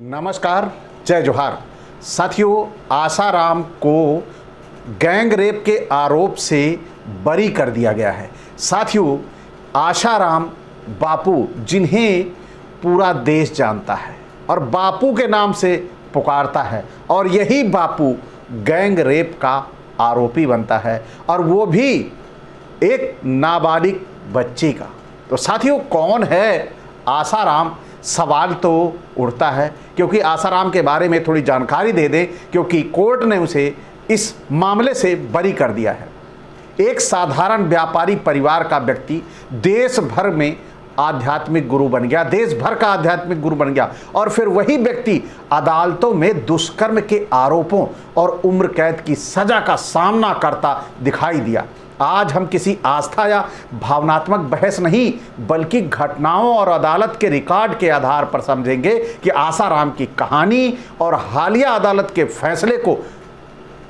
नमस्कार, जय जोहार। साथियों, आसाराम को गैंग रेप के आरोप से बरी कर दिया गया है। साथियों, आसाराम बापू, जिन्हें पूरा देश जानता है और बापू के नाम से पुकारता है, और यही बापू गैंग रेप का आरोपी बनता है, और वो भी एक नाबालिग बच्ची का। तो साथियों, कौन है आसाराम? सवाल तो उठता है, क्योंकि आसाराम के बारे में थोड़ी जानकारी दे दें, क्योंकि कोर्ट ने उसे इस मामले से बरी कर दिया है। एक साधारण व्यापारी परिवार का व्यक्ति देश भर में आध्यात्मिक गुरु बन गया, देश भर का आध्यात्मिक गुरु बन गया, और फिर वही व्यक्ति अदालतों में दुष्कर्म के आरोपों और उम्र कैद की सजा का सामना करता दिखाई दिया। आज हम किसी आस्था या भावनात्मक बहस नहीं, बल्कि घटनाओं और अदालत के रिकॉर्ड के आधार पर समझेंगे कि आसाराम की कहानी और हालिया अदालत के फैसले को।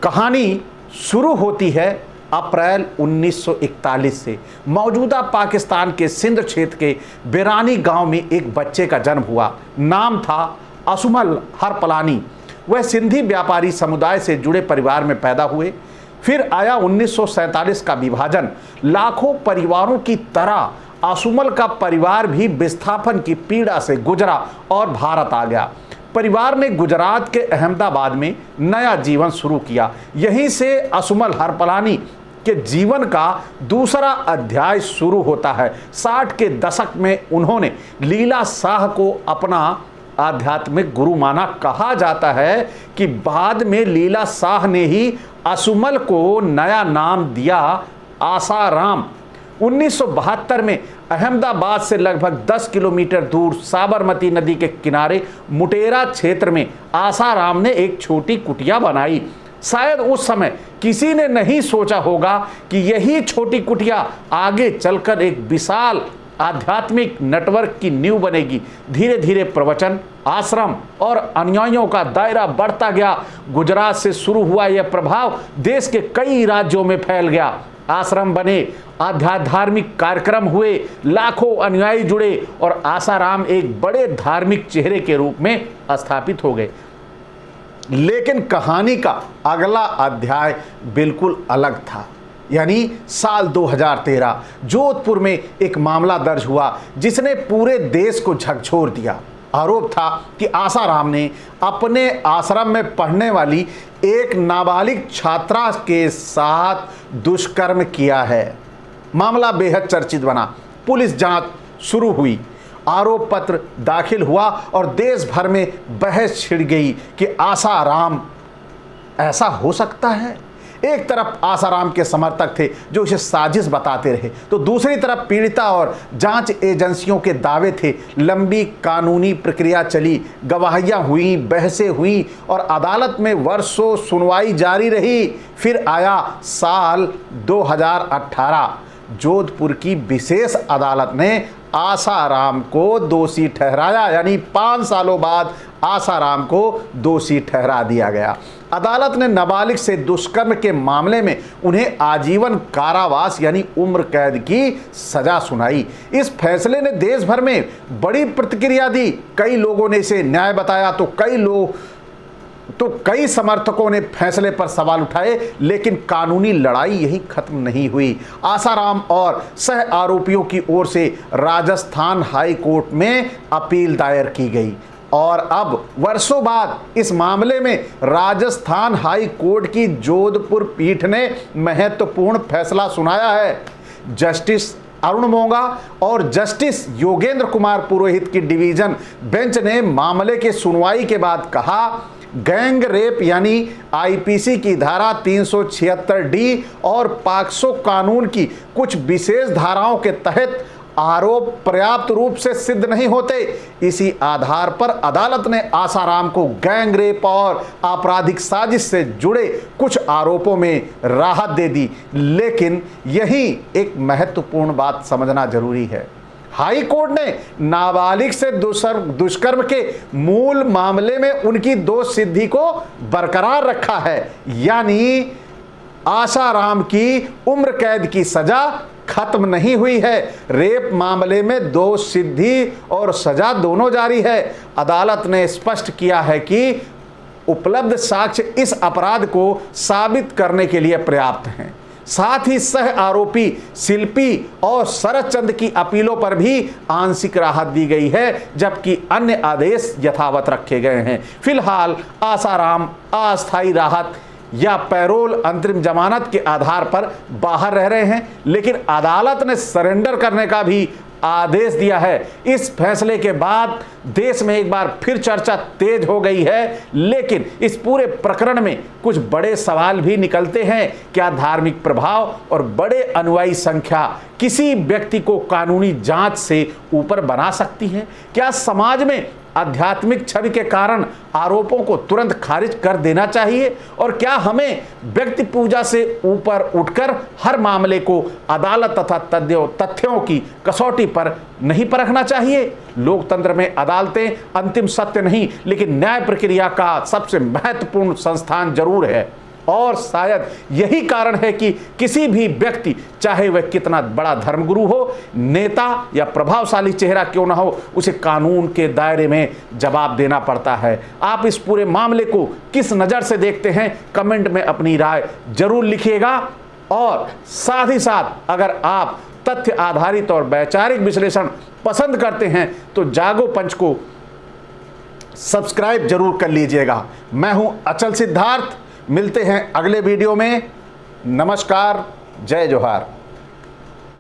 कहानी शुरू होती है अप्रैल 1941 से। मौजूदा पाकिस्तान के सिंध क्षेत्र के बिरानी गांव में एक बच्चे का जन्म हुआ। नाम था असुमल हरपलानी। वह सिंधी व्यापारी समुदाय से जुड़े परिवार में पैदा हुए। फिर आया 1947 का विभाजन। लाखों परिवारों की तरह असुमल का परिवार भी विस्थापन की पीड़ा से गुजरा और भारत आ गया। परिवार ने गुजरात के अहमदाबाद में नया जीवन शुरू किया। यहीं से असुमल हरपलानी के जीवन का दूसरा अध्याय शुरू होता है। 60 के दशक में उन्होंने लीला शाह को अपना आध्यात्मिक गुरु माना। कहा जाता है कि बाद में लीला शाह ने ही असुमल को नया नाम दिया, आसाराम। 1972 में अहमदाबाद से लगभग 10 किलोमीटर दूर साबरमती नदी के किनारे मुटेरा क्षेत्र में आसाराम ने एक छोटी कुटिया बनाई। शायद उस समय किसी ने नहीं सोचा होगा कि यही छोटी कुटिया आगे चलकर एक विशाल आध्यात्मिक नेटवर्क की नींव बनेगी। धीरे धीरे प्रवचन, आश्रम और अनुयायियों का दायरा बढ़ता गया। गुजरात से शुरू हुआ यह प्रभाव देश के कई राज्यों में फैल गया। आश्रम बने, धार्मिक कार्यक्रम हुए, लाखों अनुयायी जुड़े और आसाराम एक बड़े धार्मिक चेहरे के रूप में स्थापित हो गए। लेकिन कहानी का अगला अध्याय बिल्कुल अलग था। यानी साल 2013 जोधपुर में एक मामला दर्ज हुआ जिसने पूरे देश को झकझोर दिया। आरोप था कि आसाराम ने अपने आश्रम में पढ़ने वाली एक नाबालिग छात्रा के साथ दुष्कर्म किया है। मामला बेहद चर्चित बना। पुलिस जांच शुरू हुई, आरोप पत्र दाखिल हुआ और देश भर में बहस छिड़ गई कि आसाराम ऐसा हो सकता है। एक तरफ आसाराम के समर्थक थे जो इसे साजिश बताते रहे, तो दूसरी तरफ पीड़िता और जांच एजेंसियों के दावे थे। लंबी कानूनी प्रक्रिया चली, गवाहियां हुई, बहसें हुई और अदालत में वर्षों सुनवाई जारी रही। फिर आया साल 2018। जोधपुर की विशेष अदालत ने आसाराम को दोषी ठहराया। यानी 5 सालों बाद आसाराम को दोषी ठहरा दिया गया। अदालत ने नाबालिग से दुष्कर्म के मामले में उन्हें आजीवन कारावास यानी उम्र कैद की सजा सुनाई। इस फैसले ने देश भर में बड़ी प्रतिक्रिया दी। कई लोगों ने इसे न्याय बताया, तो कई समर्थकों ने फैसले पर सवाल उठाए। लेकिन कानूनी लड़ाई यही खत्म नहीं हुई। आसाराम और सह आरोपियों की ओर से राजस्थान हाई कोर्ट में अपील दायर की गई, और अब वर्षों बाद इस मामले में राजस्थान हाई कोर्ट की जोधपुर पीठ ने महत्वपूर्ण फैसला सुनाया है। जस्टिस अरुण मोंगा और जस्टिस योगेंद्र कुमार पुरोहित की डिवीजन बेंच ने मामले की सुनवाई के बाद कहा, गैंग रेप यानी आईपीसी की धारा 376D और पॉक्सो कानून की कुछ विशेष धाराओं के तहत आरोप पर्याप्त रूप से सिद्ध नहीं होते। इसी आधार पर अदालत ने आसाराम को गैंग रेप और आपराधिक साजिश से जुड़े कुछ आरोपों में राहत दे दी। लेकिन यही एक महत्वपूर्ण बात समझना जरूरी है। हाई कोर्ट ने नाबालिग से दुष्कर्म के मूल मामले में उनकी दोष सिद्धि को बरकरार रखा है। यानी आसाराम की उम्र कैद की सजा खत्म नहीं हुई है। रेप मामले में दोष सिद्धि और सजा दोनों जारी है। अदालत ने स्पष्ट किया है कि उपलब्ध साक्ष्य इस अपराध को साबित करने के लिए पर्याप्त हैं। साथ ही सह आरोपी शिल्पी और शरद चंद्र की अपीलों पर भी आंशिक राहत दी गई है, जबकि अन्य आदेश यथावत रखे गए हैं। फिलहाल आसाराम अस्थायी राहत या पैरोल अंतरिम जमानत के आधार पर बाहर रह रहे हैं, लेकिन अदालत ने सरेंडर करने का भी आदेश दिया है। इस फैसले के बाद देश में एक बार फिर चर्चा तेज हो गई है, लेकिन इस पूरे प्रकरण में कुछ बड़े सवाल भी निकलते हैं। क्या धार्मिक प्रभाव और बड़े अनुयायी संख्या किसी व्यक्ति को कानूनी जांच से ऊपर बना सकती है? क्या समाज में आध्यात्मिक छवि के कारण आरोपों को तुरंत खारिज कर देना चाहिए? और क्या हमें व्यक्ति पूजा से ऊपर उठकर हर मामले को अदालत तथा तथ्यों की कसौटी पर नहीं परखना चाहिए? लोकतंत्र में अदालतें अंतिम सत्य नहीं, लेकिन न्याय प्रक्रिया का सबसे महत्वपूर्ण संस्थान जरूर है। और शायद यही कारण है कि किसी भी व्यक्ति, चाहे वह कितना बड़ा धर्मगुरु हो, नेता या प्रभावशाली चेहरा क्यों ना हो, उसे कानून के दायरे में जवाब देना पड़ता है। आप इस पूरे मामले को किस नज़र से देखते हैं? कमेंट में अपनी राय जरूर लिखिएगा। और साथ ही साथ अगर आप तथ्य आधारित और वैचारिक विश्लेषण पसंद करते हैं तो जागो पंच को सब्सक्राइब जरूर कर लीजिएगा। मैं हूं अचल सिद्धार्थ, मिलते हैं अगले वीडियो में। नमस्कार, जय जोहार।